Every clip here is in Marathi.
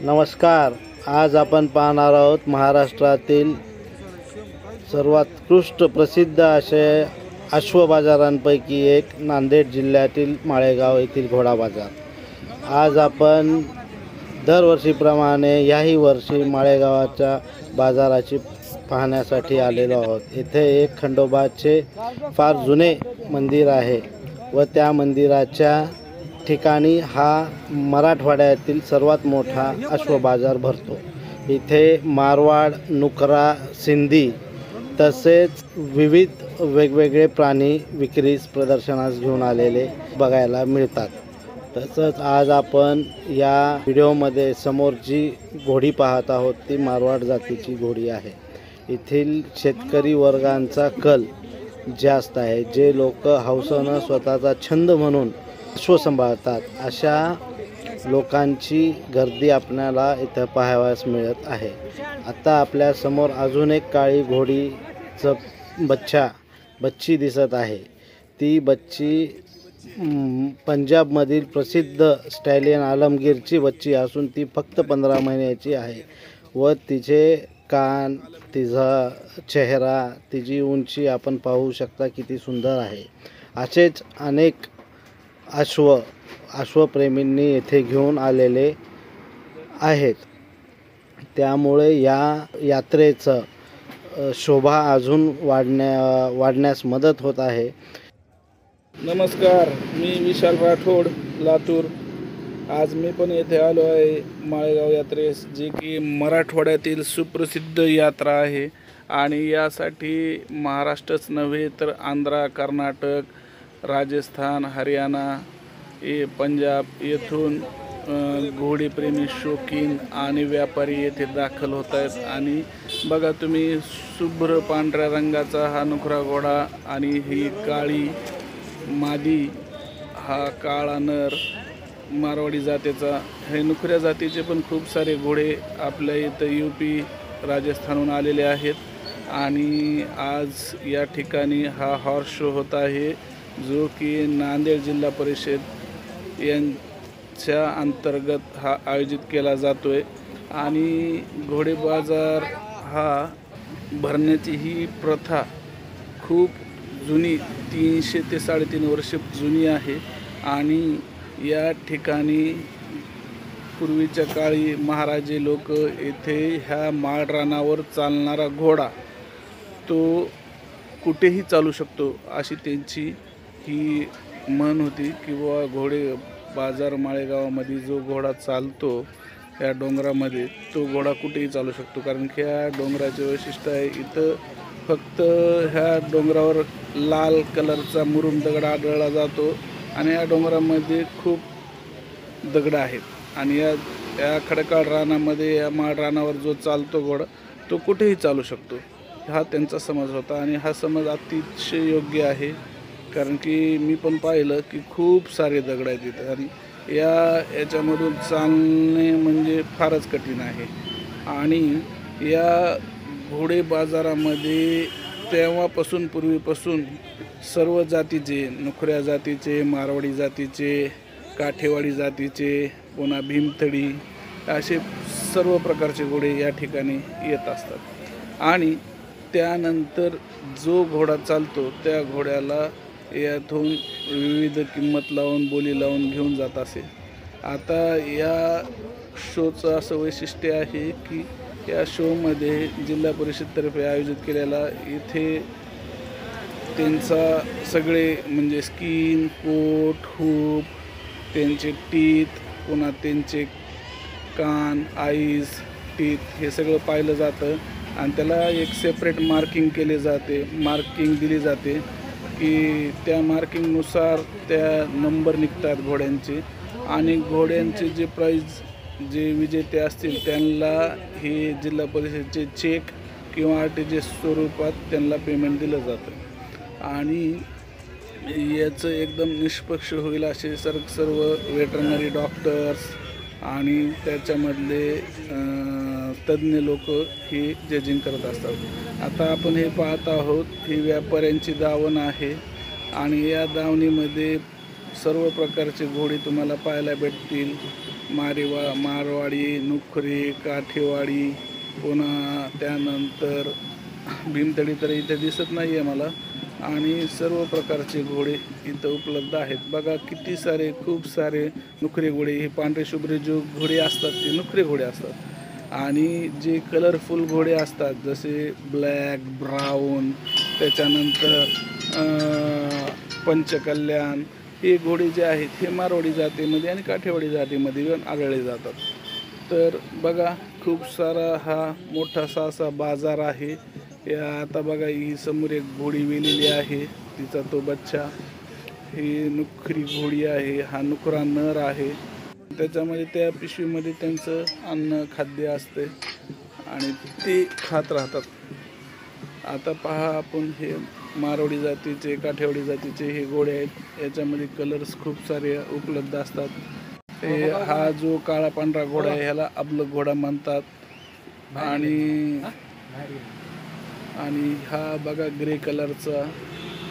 नमस्कार. आज आपण पाहणार आहोत महाराष्ट्रातील सर्वोत्कृष्ट प्रसिद्ध असे अश्व बाजारांपैकी एक नांदेड जिल्ह्यातील माळेगाव येथील घोडा बाजार. आज आपण दरवर्षीप्रमाणे याही वर्षी माळेगावाच्या बाजाराची पाहण्यासाठी आलेलो आहोत. येथे एक खंडोबाचे फार जुने मंदिर आहे व त्या मंदिराच्या ठिकाणी हा मराठवाड्यातील सर्वात मोठा अश्व बाजार भरतो. इथे मारवाड, नुकरा, सिंधी तसेच विविध वेगवेगळे प्राणी विक्रीस प्रदर्शनास घेऊन आलेले बघायला मिळतात. तसंच आज आपण या व्हिडिओमध्ये समोर जी घोडी पाहत आहोत ती मारवाड जातीची घोडी आहे. येथील शेतकरी वर्गांचा कल जास्त आहे. जे लोक हौसेनं स्वतःचा छंद म्हणून अश्व सांभाळतात अशा लोकांची गर्दी आपल्याला इथं पाहावयास मिळत आहे. आता आपल्या समोर अजून एक काळी घोडीचं बच्ची दिसत आहे. ती बच्ची पंजाबमधील प्रसिद्ध स्टॅलियन आलमगीरची बच्ची असून ती फक्त 15 महिन्याची आहे व तिचे कान, तिचा चेहरा, तिची आपण पाहू शकता किती सुंदर आहे. असेच अनेक अश्वप्रेमींनी येथे घेऊन आलेले आहेत. त्यामुळे या यात्रेचं शोभा अजून वाढण्यास मदत होत आहे. नमस्कार, मी विशाल राठोड, लातूर. आज मी पण येथे आलो आहे माळेगाव यात्रेस, जी की मराठवाड्यातील सुप्रसिद्ध यात्रा आहे. आणि यासाठी महाराष्ट्रच नव्हे तर आंध्र, कर्नाटक, राजस्थान, हरियाणा, पंजाब येथून घोडेप्रेमी, शौकीन आणि व्यापारी येथे दाखल होत आहेत. आणि बघा तुम्ही, शुभ्र पांढऱ्या रंगाचा हा नुकरा घोडा आणि ही काळी मादी, हा काळा नर मारवाडी जातीचा. हे नुकऱ्या जातीचे पण खूप सारे घोडे आपल्या इथं UP, राजस्थानहून आलेले आहेत. आणि आज या ठिकाणी हा हॉर्स शो होत आहे, जो की नांदेड जिल्हा परिषद यांच्या अंतर्गत हा आयोजित केला जातो आहे. आणि घोडे बाजार हा भरण्याची ही प्रथा खूप जुनी, 300 ते 350 वर्ष जुनी आहे. आणि या ठिकाणी पूर्वीच्या काळी महाराजे लोक येथे ह्या माळरानावर चालणारा घोडा तो कुठेही चालू शकतो अशी त्यांची ही म्हण होती. किंवा घोडे बाजार माळेगावामध्ये जो घोडा चालतो ह्या डोंगरामध्ये, तो घोडा कुठेही चालू शकतो. कारण की ह्या डोंगराचे वैशिष्ट्य आहे, इथं फक्त ह्या डोंगरावर लाल कलरचा मुरुम दगड आढळला जातो. आणि या डोंगरामध्ये खूप दगड आहेत. आणि या खडकाळ रानामध्ये, या माळ रानावर जो चालतो घोडा तो कुठेही चालू शकतो, हा त्यांचा समज होता. आणि हा समज अतिशय योग्य आहे. कारण की मी पण पाहिलं की खूप सारे दगड आहेत इथं. आणि याच्यामधून चालणे म्हणजे फारच कठीण आहे. आणि या घोडे बाजारामध्ये तेव्हापासून, पूर्वीपासून सर्व जातीचे, नुकऱ्या जातीचे, मारवाडी जातीचे, काठेवाडी जातीचे, पुन्हा भीमथडी, असे सर्व प्रकारचे घोडे या ठिकाणी येत असतात. आणि त्यानंतर जो घोडा चालतो त्या घोड्याला यातून विविध किंमत लावून, बोली लावून घेऊन जात असे. आता या शोचं असं वैशिष्ट्य आहे की या शोमध्ये जिल्हा परिषदतर्फे आयोजित केलेला, इथे त्यांचा सगळे म्हणजे स्किन, कोट, हूप, त्यांचे टीथ, पुन्हा त्यांचे कान, आईज, टीथ हे सगळं पाहिलं जातं. आणि त्याला एक सेपरेट मार्किंग दिली जाते की त्या मार्किंगनुसार त्या नंबर निघतात घोड्यांचे. आणि घोड्यांचे जे प्राईज, जे विजेते असतील त्यांना हे जिल्हा परिषदेचे चेक किंवा RTGS स्वरूपात त्यांना पेमेंट दिलं जातं. आणि याचं एकदम निष्पक्ष होईल असे सर्व वेटरनरी डॉक्टर्स आणि त्याच्यामधले तज्ज्ञ लोक हे जजिंग करत असतात. आता आपण हे पाहत आहोत, ही व्यापाऱ्यांची दावण आहे. आणि या दावणीमध्ये सर्व प्रकारचे घोडे तुम्हाला पाहायला भेटतील. मारवाडी, नुखरे, काठेवाडी, पुन्हा त्यानंतर भीमतडी तर इथे दिसत नाही आहे मला, आणि सर्व प्रकारचे घोडे इथं उपलब्ध आहेत. बघा किती सारे, खूप सारे नुखरे घोडे. हे पांढरे शुभ्र जे घोडे असतात ते नुखरे घोडे असतात, आणि जे कलरफुल घोडे असतात जसे ब्लॅक, ब्राऊन, त्याच्यानंतर पंचकल्याण, हे घोडे जे आहेत हे मारवाडी जातीमध्ये आणि काठेवाडी जातीमध्ये पण आढळले जातात. तर बघा खूप सारा हा मोठासा असा बाजार आहे. आता बघा ही समोर एक घोडी वेलेली आहे, तिचा तो बच्चा. ही नुखरी घोडी आहे, हा नुकरा नर आहे. त्याच्यामध्ये त्या पिशवीमध्ये त्यांचं अन्न खाद्य असते आणि ते खात राहतात. आता पहा आपण हे मारवाडी जातीचे, काठेवाडी जातीचे हे घोडे आहेत. याच्यामध्ये कलर्स खूप सारे उपलब्ध असतात. हा जो काळा पांढरा घोडा आहे ह्याला अबलग घोडा म्हणतात. आणि हा बघा ग्रे कलरचा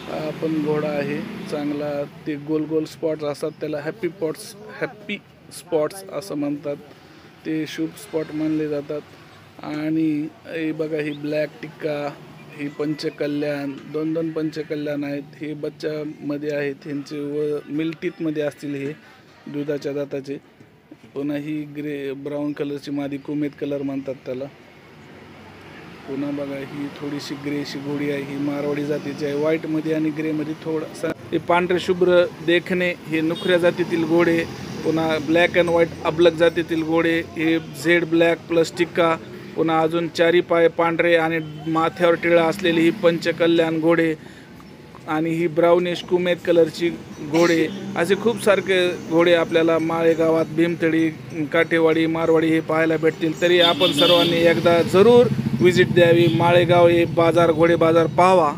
हा पण घोडा आहे चांगला. ते गोल गोल स्पॉट्स असतात त्याला हॅपी स्पॉट्स असं म्हणतात. ते शुभ स्पॉट मानले जातात. आणि हे बघा ही ब्लॅक टिक्का, ही पंचकल्याण, दोन पंचकल्याण आहेत. हे बच्च्यामध्ये आहेत, ह्यांचे व मिल्टीतमध्ये असतील हे दुधाच्या दाताचे. पुन्हा ही ब्राऊन कलरची मादी, कुमेत कलर म्हणतात त्याला. पुन्हा बघा ही थोडीशी ग्रेशी घोडी आहे, ही मारवाडी जातीची आहे. व्हाईटमध्ये आणि ग्रेमध्ये थोडासा. हे पांढरे शुभ्र देखणे हे नुखऱ्या जातीतील घोडे. पुन्हा ब्लॅक अँड व्हाईट अबलक जातीतील घोडे, हे झेड ब्लॅक प्लस टिक्का. पुन्हा अजून चारी पाय पांढरे आणि माथ्यावर टिळा असलेली ही पंचकल्याण घोडे. आणि ही ब्राउनिश कुमेत कलरची घोडे. असे खूप सारखे घोडे आपल्याला माळेगावात, भीमतडी, काठेवाडी, मारवाडी हे पाहायला भेटतील. तरी आपण सर्वांनी एकदा जरूर विजिट द्यावी. माळेगाव हे बाजार, घोडे बाजार पाहावा.